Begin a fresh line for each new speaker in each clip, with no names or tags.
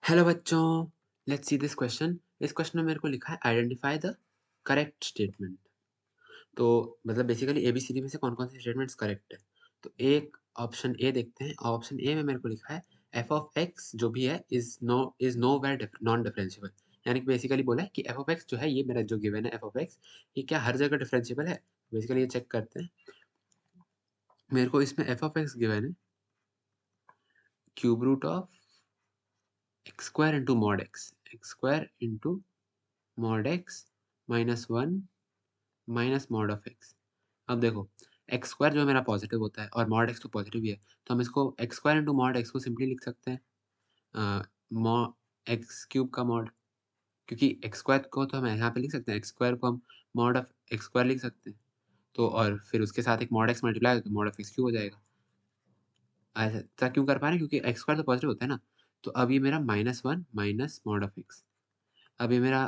Hello बच्चों, let's see this question. इस question में मेरे को लिखा है आइडेंटिफाई द करेक्ट स्टेटमेंट। तो मतलब बेसिकली एबीसीडी में से कौन-कौन से स्टेटमेंट्स करेक्ट है। तो एक ऑप्शन ए देखते हैं। ऑप्शन ए में मेरे को लिखा है एफ ऑफ एक्स जो भी है इज़ नोवेयर नॉन डिफरेंशिएबल। यानी कि बेसिकली बोला है कि एफ ऑफ एक्स जो है ये मेरा जो गिवन है एफ ऑफ एक्स, ये क्या हर जगह डिफरेंशिएबल है? बेसिकली ये चेक करते हैं। मेरे को इसमें एफ ऑफ एक्स गिवन है cube root of x square into mod x square into mod x minus 1 minus mod of x. अब देखो, एक्स स्क्वायर जो है मेरा पॉजिटिव होता है और मॉड एक्स तो पॉजिटिव ही है, तो हम इसको x square into mod x को सिंपली लिख सकते हैं मॉ एक्स क्यूब का मॉड, क्योंकि एक्स स्क्वायर को तो हम यहाँ पे लिख सकते हैं, एक्स स्क्वायर को हम मॉड ऑफ एक्स स्क्वायर लिख सकते हैं। तो और फिर उसके साथ एक मॉड एक्स मल्टीप्लाई तो मॉड ऑफ एक्स क्यूब हो जाएगा। ऐसा क्यों कर पा रहे हैं? क्योंकि एक्स स्क्वायर तो पॉजिटिव होता है ना। तो अब ये मेरा -1 माइनस मॉड ऑफ एक्स। अब ये मेरा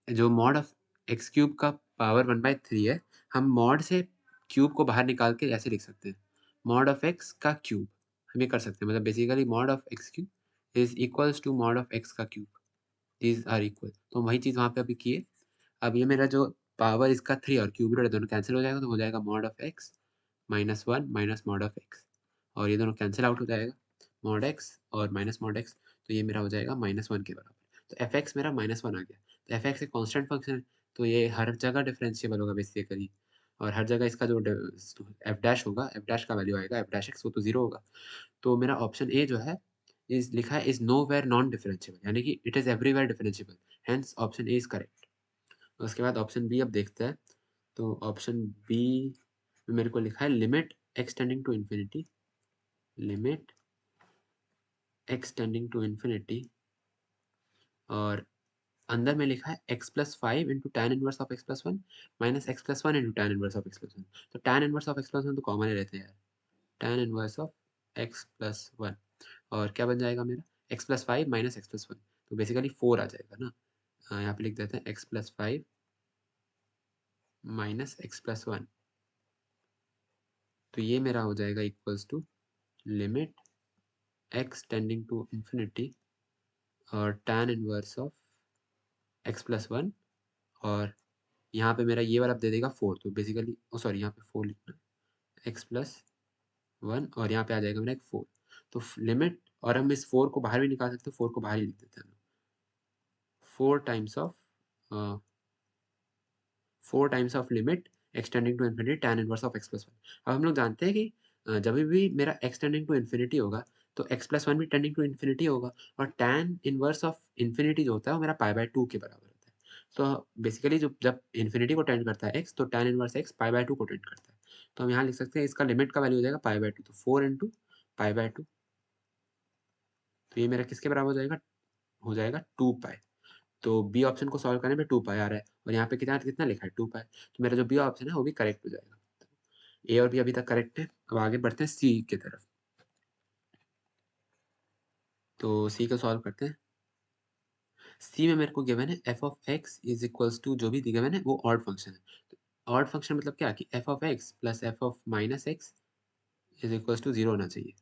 जो मॉड ऑफ एक्स क्यूब का पावर 1/3 है, हम मॉड से क्यूब को बाहर निकाल के ऐसे लिख सकते हैं, मॉड ऑफ एक्स का क्यूब। हम ये कर सकते हैं, मतलब basically mod of x cube is equals to mod of x का क्यूब, दीज़ आर इक्वल। तो वही चीज़ वहाँ पे अभी की है। अब ये मेरा जो पावर इसका 3 और क्यूब रूट दोनों कैंसल हो जाएगा, तो हो जाएगा mod of x -1 minus mod of x, और ये दोनों कैंसल आउट हो जाएगा, मॉड एक्स और माइनस मॉड एक्स, तो ये मेरा हो जाएगा -1 के बराबर। तो एफ एक्स मेरा -1 आ गया। तो एफ एक्स एक कांस्टेंट फंक्शन है, तो ये हर जगह डिफरेंशिएबल होगा बेसिकली, और हर जगह इसका जो एफ डैश होगा, एफ डैश का वैल्यू आएगा, एफ डैश एक्स वो तो 0 होगा। तो मेरा ऑप्शन ए जो है इज़ लिखा है इज़ नोवेयर नॉन डिफरेंशिएबल, यानी कि it is everywhere differentiable, hence option A is correct. उसके बाद ऑप्शन बी अब देखते हैं। तो ऑप्शन बी में मेरे को लिखा है limit x tending to infinity, limit x tending to infinity, और अंदर में लिखा है x plus 5 into tan inverse of x plus 1 minus x plus 1 into tan inverse of x plus 1। तो tan inverse of x plus 1 तो common ही रहते हैं यार, tan inverse of x plus 1, और क्या बन जाएगा मेरा x plus 5 minus x plus 1, तो बेसिकली 4 आ जाएगा ना। यहाँ पे लिख देते हैं x plus 5 minus x plus 1, तो ये मेरा हो जाएगा equals to limit x tending to infinity और tan inverse of x plus 1, और यहाँ पे मेरा ये वाला दे देगा 4, तो बेसिकली सॉरी यहाँ पे 4 लिखना है, एक्स प्लस 1 और यहाँ पे आ जाएगा मेरा एक 4। तो लिमिट, और हम इस 4 को बाहर भी निकाल सकते हैं, 4 को बाहर ही लिख देते हैं, 4 times of 4 times of limit x tending to infinity tan inverse of x plus 1। अब हम लोग जानते हैं कि जब भी मेरा एक्स टेंडिंग टू इन्फिनिटी होगा, तो एक्स प्लस 1 भी टेंडिंग टू इन्फिनिटी होगा, और टैन इनवर्स ऑफ इन्फिनिटी जो होता है वो मेरा पाई/2 के बराबर होता है। तो बेसिकली जो जब इन्फिनिटी को टेंड करता है एक्स, तो टैन इनवर्स एक्स पाई/2 को टेंड करता है। तो हम यहाँ लिख सकते हैं इसका लिमिट का वैल्यू हो जाएगा पाई/2, तो 4 इंटू पाई/2, तो ये मेरा किसके बराबर हो जाएगा? हो जाएगा 2 पाई। तो बी ऑप्शन को सॉल्व करने पे 2 पाई आ रहा है, और यहाँ पे कितना कितना लिखा है 2 पाई, तो मेरा जो बी ऑप्शन है वो भी करेक्ट हो जाएगा। ए और बी अभी तक करेक्ट है। अब आगे बढ़ते हैं सी की तरफ। तो सी को सॉल्व करते हैं। सी में मेरे को गिवन है f of x is equals to, जो भी गिवन है वो ऑड फंक्शन है। ऑड फंक्शन मतलब क्या कि f of x plus f of minus x is equals to 0 होना चाहिए।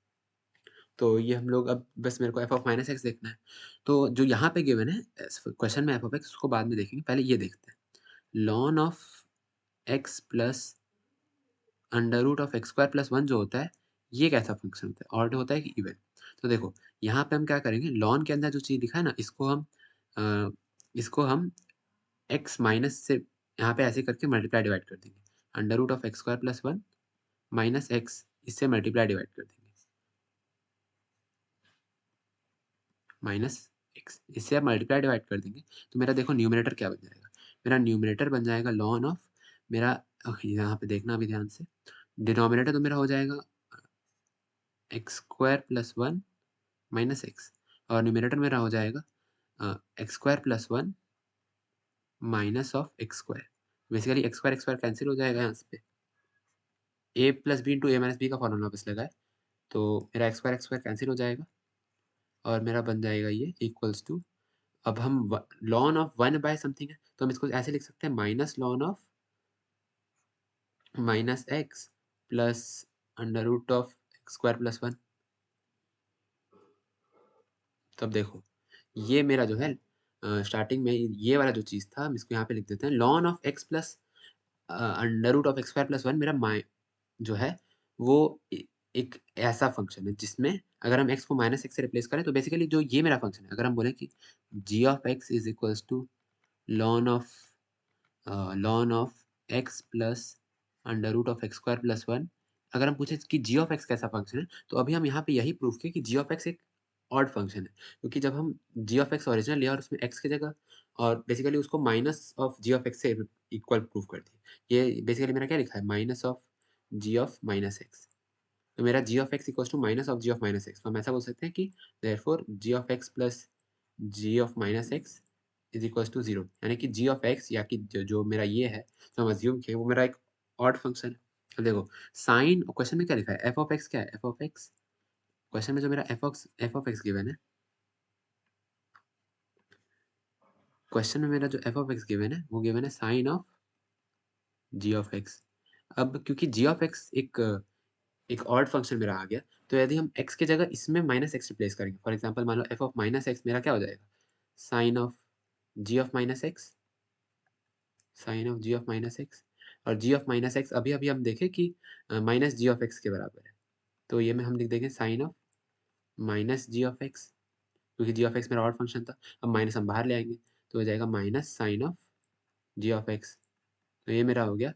तो ये हम लोग अब बस मेरे को एफ ऑफ माइनस एक्स देखना है। तो जो यहाँ पे गिवन है क्वेश्चन में एफ ऑफ एक्स, उसको बाद में देखेंगे, पहले ये देखते हैं। Ln of x plus under root of x square plus 1 जो होता है, ये कैसा फंक्शन होता है? ऑड होता है कि इवन? तो देखो, यहाँ पे हम क्या करेंगे, लॉन के अंदर जो चीज़ लिखा है ना, इसको हम एक्स माइनस से यहाँ पे ऐसे करके मल्टीप्लाई डिवाइड कर देंगे। Under root of x square plus 1 minus x, इससे मल्टीप्लाई डिवाइड कर देंगे, माइनस एक्स, इससे आप मल्टीप्लाई डिवाइड कर देंगे। तो मेरा देखो न्यूमरेटर क्या बन जाएगा? मेरा न्यूमरेटर बन जाएगा लॉन ऑफ मेरा, यहाँ पे देखना अभी ध्यान से, डिनोमिनेटर तो मेरा हो जाएगा x square plus 1 minus x, और न्यूमरेटर मेरा हो जाएगा x square plus 1 minus of x square. Basically x square cancel हो जाएगा यहाँ पे, ए प्लस बी इंटू ए माइनस बी का फॉर्मूला वापस लगाए, तो मेरा एक्स स्क्वायर कैंसिल हो जाएगा, और मेरा बन जाएगा ये इक्वल्स टू, अब हम लॉन ऑफ 1 बाय समथिंग है, तो हम इसको ऐसे लिख सकते हैं minus ln of minus x plus under root of x square plus 1। तब देखो, ये मेरा जो है स्टार्टिंग में ये वाला जो चीज़ था, हम इसको यहाँ पे लिख देते हैं ln of x plus under root of x square plus 1 मेरा जो है वो एक ऐसा फंक्शन है जिसमें अगर हम x को माइनस एक्स से रिप्लेस करें तो बेसिकली जो ये मेरा फंक्शन है, अगर हम बोलें कि g of x is equals to ln of ln of x plus under root of x square plus 1, अगर हम पूछे कि g ऑफ x कैसा फंक्शन है, तो अभी हम यहाँ पे यही प्रूफ किए कि g ऑफ x एक ऑड फंक्शन है, क्योंकि जब हम g ऑफ x ओरिजिनल लिया और उसमें x की जगह और बेसिकली उसको minus of g of x से इक्वल प्रूफ कर दिया। ये बेसिकली मेरा क्या लिखा है, minus of g of minus x. तो मेरा g of x equals to minus of g of minus x. तो हम ऐसा बोल सकते हैं कि therefore g of x plus g of minus x is equals to 0, यानी कि g ऑफ x या कि जो मेरा ये है जो हम अज्यूम किए वो मेरा एक ऑड फंक्शन है। अब देखो साइन, क्वेश्चन में क्या लिखा है, f ऑफ x क्या है, f ऑफ x क्वेश्चन में जो मेरा f ऑफ x गिवन है, क्वेश्चन में मेरा जो f ऑफ x गिवन है वो गिवन है sine of g of x। अब क्योंकि g ऑफ x एक ऑड फंक्शन मेरा आ गया, तो यदि हम x की जगह इसमें माइनस एक्स रिप्लेस करेंगे, फॉर एग्जाम्पल मान लो f ऑफ माइनस एक्स मेरा क्या हो जाएगा, sine of g of minus x, sine of g of minus x. और g ऑफ माइनस एक्स अभी अभी हम देखें कि माइनस g ऑफ x के बराबर है, तो ये में हम लिख देंगे sine of minus g of x, क्योंकि g ऑफ x मेरा ऑड फंक्शन था। अब माइनस हम बाहर ले आएंगे तो हो जाएगा minus sine of g of x। तो ये मेरा हो गया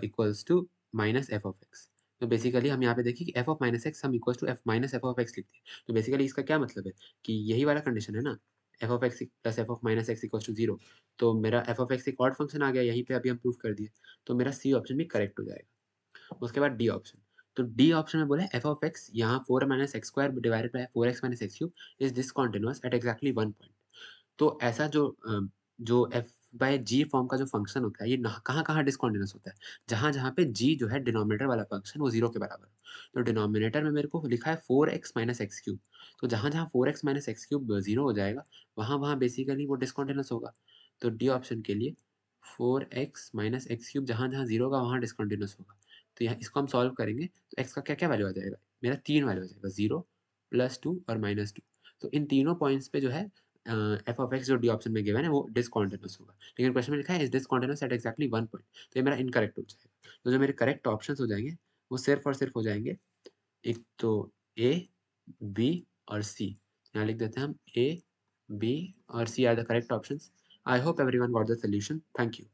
equals to minus f of x. तो बेसिकली हम यहाँ पे देखिए कि एफ ऑफ माइनस एक्स हम equals to f minus f of x लिखते हैं। तो बेसिकली इसका क्या मतलब है कि यही वाला कंडीशन है ना, f of x plus f of minus x equals to 0। तो मेरा एफ ऑफ एक्स एक ऑड फंक्शन आ गया, यहीं पे अभी हम प्रूव कर दिए, तो मेरा सी ऑप्शन भी करेक्ट हो जाएगा। उसके बाद डी ऑप्शन, तो डी ऑप्शन में बोले एफ ऑफ एक्स यहाँ 4 minus x square divided by 4x minus x cube is discontinuous at exactly 1 point. तो ऐसा जो एफ बाय जी फॉर्म का जो फंक्शन होता है ये कहाँ डिसकंटिन्यूअस होता है, जहाँ पे जी जो है डिनोमिनेटर वाला फंक्शन वो 0 के बराबर हो। तो डिनोमिनेटर में मेरे को लिखा है 4x माइनस एक्स क्यूब, तो जहाँ 4x माइनस एक्स क्यूब 0 हो जाएगा वहाँ बेसिकली वो डिसकंटिन्यूअस होगा। तो डी ऑप्शन के लिए 4x माइनस एक्स क्यूब जहाँ 0 होगा वहाँ डिसकंटिन्यूअस होगा। तो यहाँ इसको हम सॉल्व करेंगे तो x का क्या क्या वैल्यू आ जाएगा, मेरा 3 वैल्यू आ जाएगा, 0 +2 और -2। तो इन तीनों पॉइंट्स पे जो है एफ ऑफ एक्स जो डी ऑप्शन में गिवन है वो डिसकंटिन्यूअस होगा, लेकिन क्वेश्चन में लिखा है is discontinuous at exactly 1 point, तो ये मेरा इनकरेक्ट हो जाएगा। तो जो मेरे करेक्ट ऑप्शंस हो जाएंगे वो सिर्फ और सिर्फ हो जाएंगे, एक तो ए, बी और सी। यहाँ लिख देते हैं हम ए, बी और C are the correct options. I hope everyone got the solution. Thank you.